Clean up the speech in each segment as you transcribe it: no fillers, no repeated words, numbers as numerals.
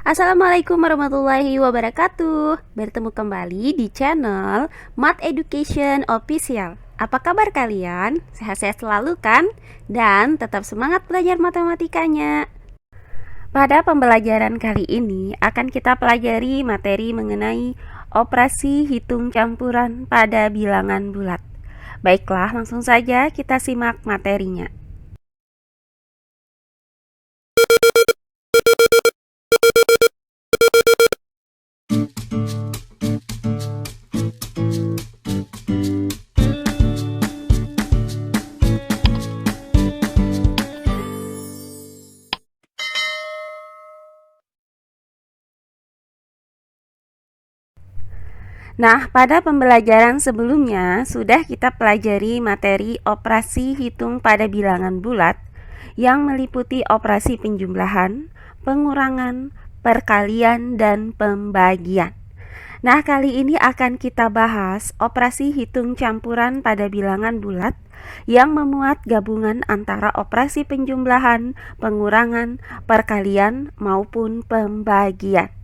Assalamualaikum warahmatullahi wabarakatuh. Bertemu kembali di channel Math Education Official. Apa kabar kalian? Sehat-sehat selalu kan? Dan tetap semangat belajar matematikanya. Pada pembelajaran kali ini akan kita pelajari materi mengenai operasi hitung campuran pada bilangan bulat. Baiklah, langsung saja kita simak materinya. Nah, pada pembelajaran sebelumnya sudah kita pelajari materi operasi hitung pada bilangan bulat yang meliputi operasi penjumlahan, pengurangan, perkalian, dan pembagian. Nah, kali ini akan kita bahas operasi hitung campuran pada bilangan bulat yang memuat gabungan antara operasi penjumlahan, pengurangan, perkalian, maupun pembagian.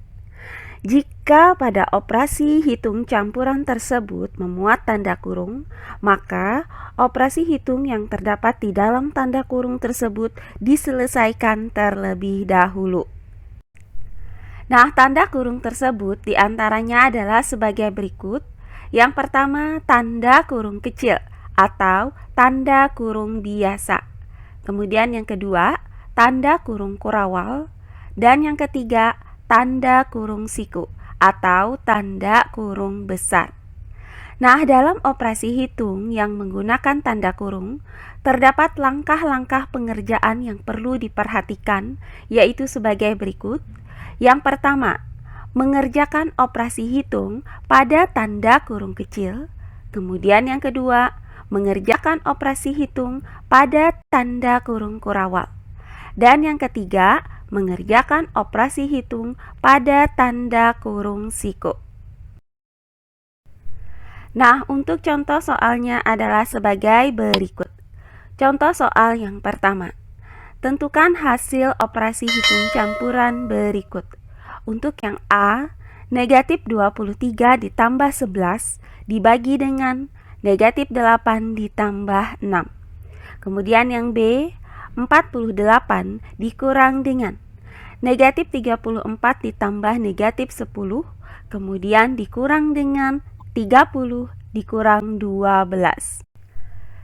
Jika pada operasi hitung campuran tersebut memuat tanda kurung, maka operasi hitung yang terdapat di dalam tanda kurung tersebut diselesaikan terlebih dahulu. Nah, tanda kurung tersebut diantaranya adalah sebagai berikut. Yang pertama, tanda kurung kecil atau tanda kurung biasa. Kemudian yang kedua, tanda kurung kurawal. Dan yang ketiga, tanda kurung siku atau tanda kurung besar. Nah, dalam operasi hitung yang menggunakan tanda kurung, terdapat langkah-langkah pengerjaan yang perlu diperhatikan, yaitu sebagai berikut. Yang pertama, mengerjakan operasi hitung pada tanda kurung kecil. Kemudian yang kedua, mengerjakan operasi hitung pada tanda kurung kurawal. Dan yang ketiga, mengerjakan operasi hitung pada tanda kurung siku. Nah, untuk contoh soalnya adalah sebagai berikut. Contoh soal yang pertama. Tentukan hasil operasi hitung campuran berikut. Untuk yang A, negatif 23 ditambah 11 dibagi dengan negatif 8 ditambah 6. Kemudian yang B, 48 dikurang dengan negatif 34 ditambah negatif 10, kemudian dikurang dengan 30 dikurang 12.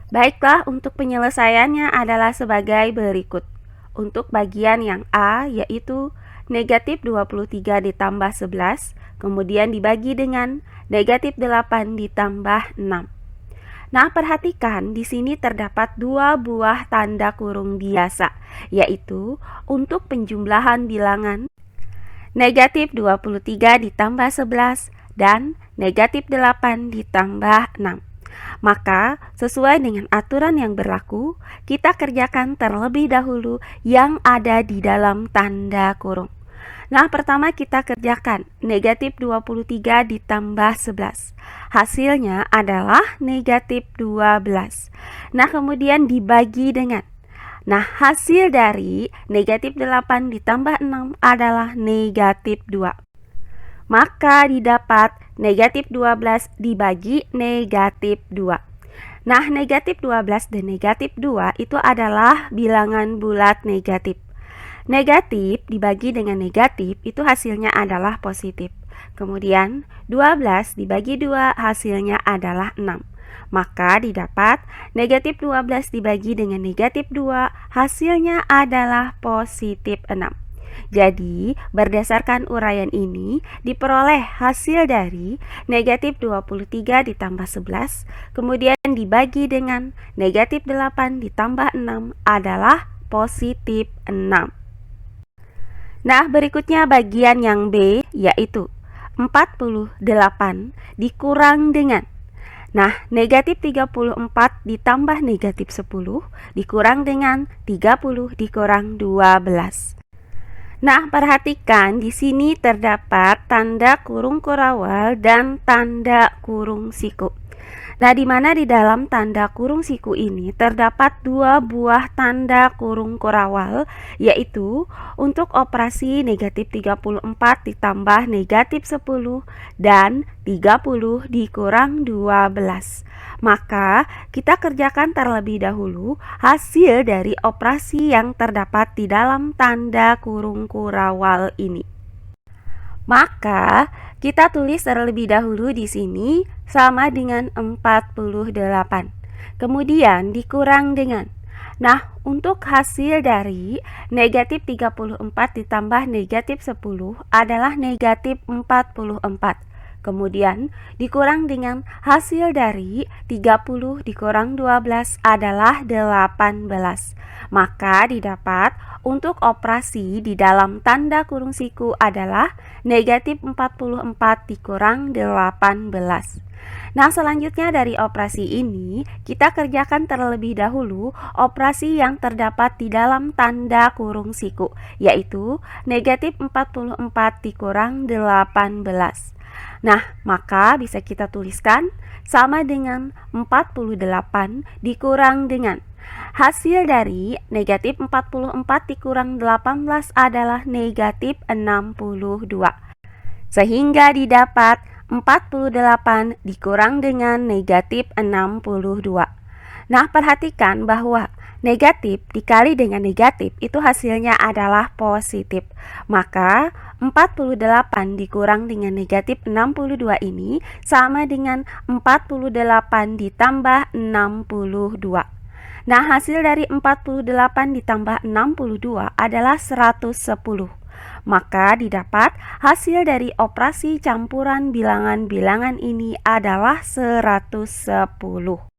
Baiklah, untuk penyelesaiannya adalah sebagai berikut. Untuk bagian yang A, yaitu negatif 23 ditambah 11, kemudian dibagi dengan negatif 8 ditambah 6. Nah, perhatikan di sini terdapat dua buah tanda kurung biasa, yaitu untuk penjumlahan bilangan negatif 23 ditambah 11 dan negatif 8 ditambah 6. Maka, sesuai dengan aturan yang berlaku, kita kerjakan terlebih dahulu yang ada di dalam tanda kurung. Nah, pertama kita kerjakan negatif 23 ditambah 11. Hasilnya adalah negatif 12. Nah, kemudian dibagi dengan. Nah, hasil dari negatif 8 ditambah 6 adalah negatif 2. Maka didapat negatif 12 dibagi negatif 2. Nah, negatif 12 dan negatif 2 itu adalah bilangan bulat negatif. Negatif dibagi dengan negatif itu hasilnya adalah positif. Kemudian 12 dibagi 2 hasilnya adalah 6. Maka didapat negatif 12 dibagi dengan negatif 2 hasilnya adalah positif 6. Jadi, berdasarkan uraian ini diperoleh hasil dari negatif 23 ditambah 11 kemudian dibagi dengan negatif 8 ditambah 6 adalah positif 6. Nah, berikutnya bagian yang B, yaitu 48 dikurang dengan. Nah, negatif 34 ditambah negatif 10 dikurang dengan 30 dikurang 12. Nah, perhatikan di sini terdapat tanda kurung kurawal dan tanda kurung siku. Nah, di mana di dalam tanda kurung siku ini terdapat dua buah tanda kurung kurawal, yaitu untuk operasi negatif 34 ditambah negatif 10 dan 30 dikurang 12. Maka kita kerjakan terlebih dahulu hasil dari operasi yang terdapat di dalam tanda kurung kurawal ini. Maka kita tulis terlebih dahulu di sini sama dengan 48. Kemudian dikurang dengan. Nah, untuk hasil dari negatif 34 ditambah negatif 10 adalah negatif 44. Kemudian dikurang dengan hasil dari 30 dikurang 12 adalah 18. Maka didapat untuk operasi di dalam tanda kurung siku adalah negatif 44 dikurang 18. Nah, selanjutnya dari operasi ini kita kerjakan terlebih dahulu operasi yang terdapat di dalam tanda kurung siku, yaitu negatif 44 dikurang 18. Nah, maka bisa kita tuliskan sama dengan 48 dikurang dengan hasil dari negatif 44 dikurang 18 adalah negatif 62. Sehingga didapat 48 dikurang dengan negatif 62. Nah, perhatikan bahwa negatif dikali dengan negatif itu hasilnya adalah positif. Maka 48 dikurang dengan negatif 62 ini sama dengan 48 ditambah 62. Nah, hasil dari 48 ditambah 62 adalah 110. Maka didapat hasil dari operasi campuran bilangan-bilangan ini adalah 110.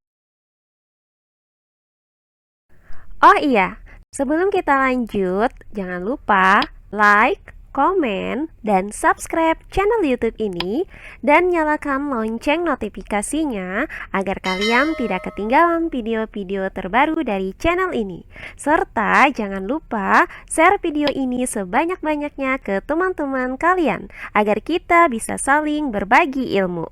Oh iya, sebelum kita lanjut, jangan lupa like, komen, dan subscribe channel YouTube ini dan nyalakan lonceng notifikasinya agar kalian tidak ketinggalan video-video terbaru dari channel ini. Serta jangan lupa share video ini sebanyak-banyaknya ke teman-teman kalian agar kita bisa saling berbagi ilmu.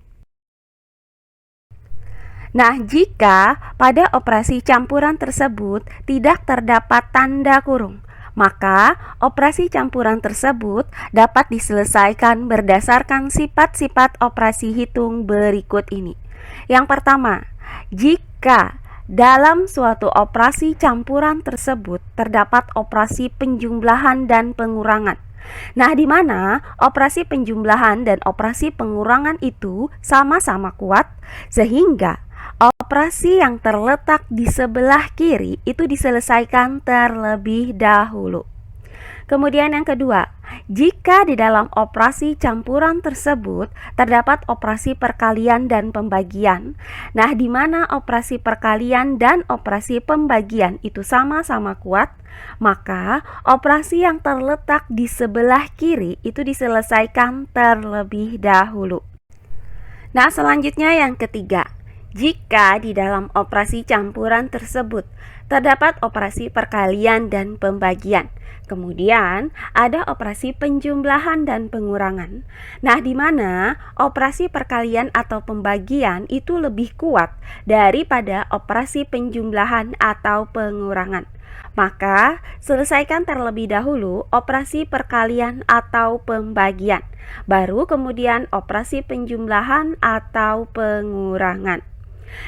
Nah, jika pada operasi campuran tersebut tidak terdapat tanda kurung, maka operasi campuran tersebut dapat diselesaikan berdasarkan sifat-sifat operasi hitung berikut ini. Yang pertama, jika dalam suatu operasi campuran tersebut terdapat operasi penjumlahan dan pengurangan. Nah, di mana operasi penjumlahan dan operasi pengurangan itu sama-sama kuat, sehingga operasi yang terletak di sebelah kiri itu diselesaikan terlebih dahulu. Kemudian yang kedua, jika di dalam operasi campuran tersebut terdapat operasi perkalian dan pembagian. Nah, di mana operasi perkalian dan operasi pembagian itu sama-sama kuat, maka operasi yang terletak di sebelah kiri itu diselesaikan terlebih dahulu. Nah, selanjutnya yang ketiga, jika di dalam operasi campuran tersebut terdapat operasi perkalian dan pembagian, kemudian ada operasi penjumlahan dan pengurangan. Nah, di mana operasi perkalian atau pembagian itu lebih kuat daripada operasi penjumlahan atau pengurangan. Maka, selesaikan terlebih dahulu operasi perkalian atau pembagian, baru kemudian operasi penjumlahan atau pengurangan.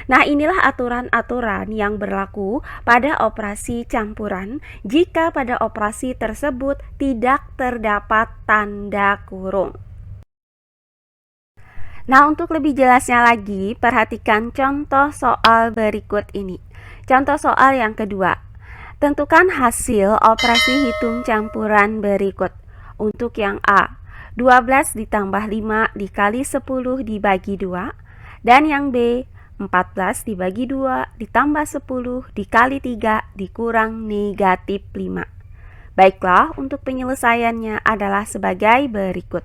Nah, inilah aturan-aturan yang berlaku pada operasi campuran jika pada operasi tersebut tidak terdapat tanda kurung. Nah, untuk lebih jelasnya lagi, perhatikan contoh soal berikut ini. Contoh soal yang kedua. Tentukan hasil operasi hitung campuran berikut. Untuk yang A, 12 ditambah 5 dikali 10 dibagi 2. Dan yang B, 14 dibagi 2 ditambah 10 dikali 3 dikurang negatif 5. Baiklah, untuk penyelesaiannya adalah sebagai berikut.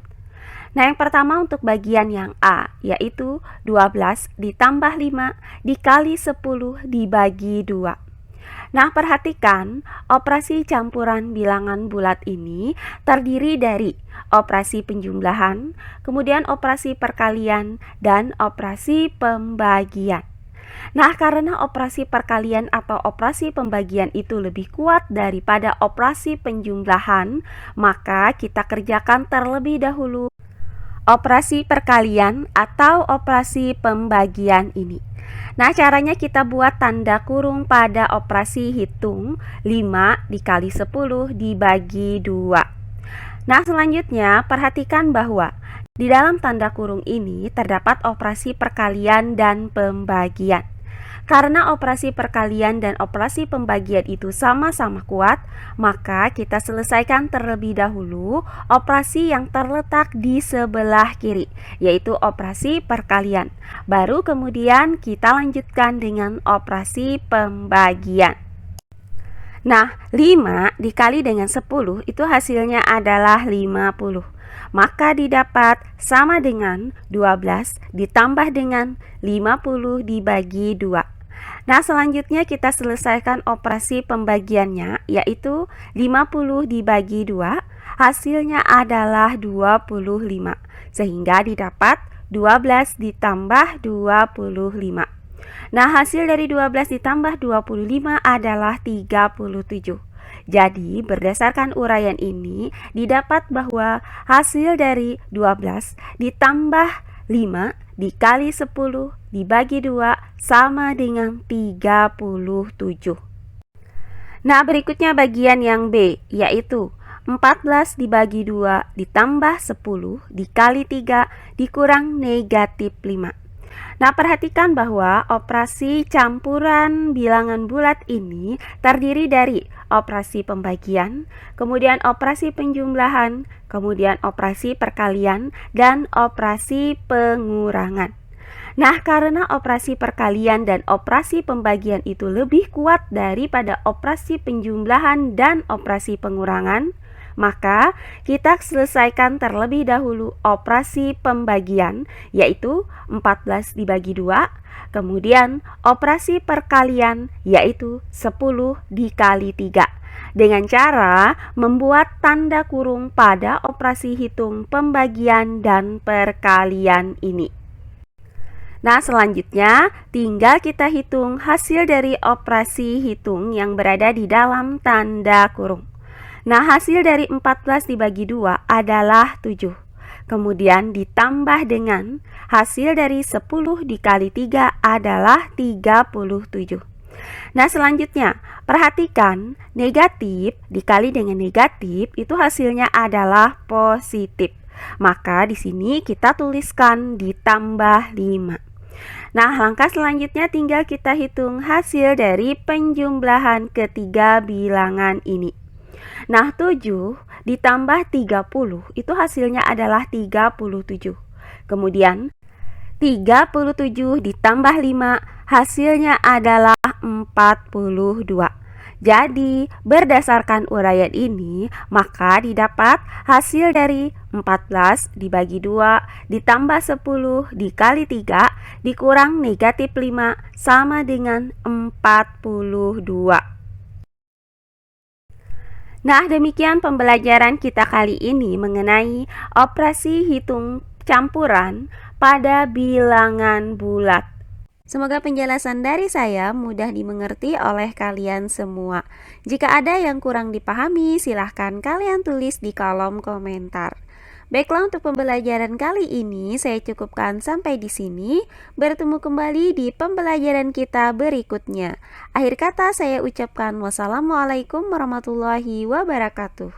Nah, yang pertama untuk bagian yang A, yaitu 12 ditambah 5 dikali 10 dibagi 2. Nah, perhatikan operasi campuran bilangan bulat ini terdiri dari operasi penjumlahan, kemudian operasi perkalian, dan operasi pembagian. Nah, karena operasi perkalian atau operasi pembagian itu lebih kuat daripada operasi penjumlahan, maka kita kerjakan terlebih dahulu operasi perkalian atau operasi pembagian ini. Nah, caranya kita buat tanda kurung pada operasi hitung 5 dikali 10 dibagi 2. Nah, selanjutnya perhatikan bahwa di dalam tanda kurung ini terdapat operasi perkalian dan pembagian. Karena operasi perkalian dan operasi pembagian itu sama-sama kuat, maka kita selesaikan terlebih dahulu operasi yang terletak di sebelah kiri, yaitu operasi perkalian. Baru kemudian kita lanjutkan dengan operasi pembagian. Nah, 5 dikali dengan 10 itu hasilnya adalah 50. Maka didapat sama dengan 12 ditambah dengan 50 dibagi 2. Nah, selanjutnya kita selesaikan operasi pembagiannya, yaitu 50 dibagi 2, hasilnya adalah 25. Sehingga didapat 12 ditambah 25. Nah, hasil dari 12 ditambah 25 adalah 37. Jadi, berdasarkan uraian ini, didapat bahwa hasil dari 12 ditambah 5 dikali 10 dibagi 2 sama dengan 37. Nah, berikutnya bagian yang B, yaitu 14 dibagi 2 ditambah 10 dikali 3 dikurang negatif 5. Nah, perhatikan bahwa operasi campuran bilangan bulat ini terdiri dari operasi pembagian, kemudian operasi penjumlahan, kemudian operasi perkalian, dan operasi pengurangan. Nah, karena operasi perkalian dan operasi pembagian itu lebih kuat daripada operasi penjumlahan dan operasi pengurangan, maka kita selesaikan terlebih dahulu operasi pembagian, yaitu 14 dibagi 2, kemudian operasi perkalian, yaitu 10 dikali 3, dengan cara membuat tanda kurung pada operasi hitung pembagian dan perkalian ini. Nah, selanjutnya tinggal kita hitung hasil dari operasi hitung yang berada di dalam tanda kurung. Nah, hasil dari 14 dibagi 2 adalah 7. Kemudian ditambah dengan hasil dari 10 dikali 3 adalah 37. Nah, selanjutnya perhatikan negatif dikali dengan negatif itu hasilnya adalah positif. Maka di sini kita tuliskan ditambah 5. Nah, langkah selanjutnya tinggal kita hitung hasil dari penjumlahan ketiga bilangan ini. Nah, 7 ditambah 30 itu hasilnya adalah 37. Kemudian 37 ditambah 5 hasilnya adalah 42. Jadi, berdasarkan uraian ini, maka didapat hasil dari 14 dibagi 2 ditambah 10 dikali 3 dikurang negatif 5 sama dengan 42. Nah, demikian pembelajaran kita kali ini mengenai operasi hitung campuran pada bilangan bulat. Semoga penjelasan dari saya mudah dimengerti oleh kalian semua. Jika ada yang kurang dipahami, silahkan kalian tulis di kolom komentar. Baiklah, untuk pembelajaran kali ini saya cukupkan sampai di sini. Bertemu kembali di pembelajaran kita berikutnya. Akhir kata saya ucapkan wassalamualaikum warahmatullahi wabarakatuh.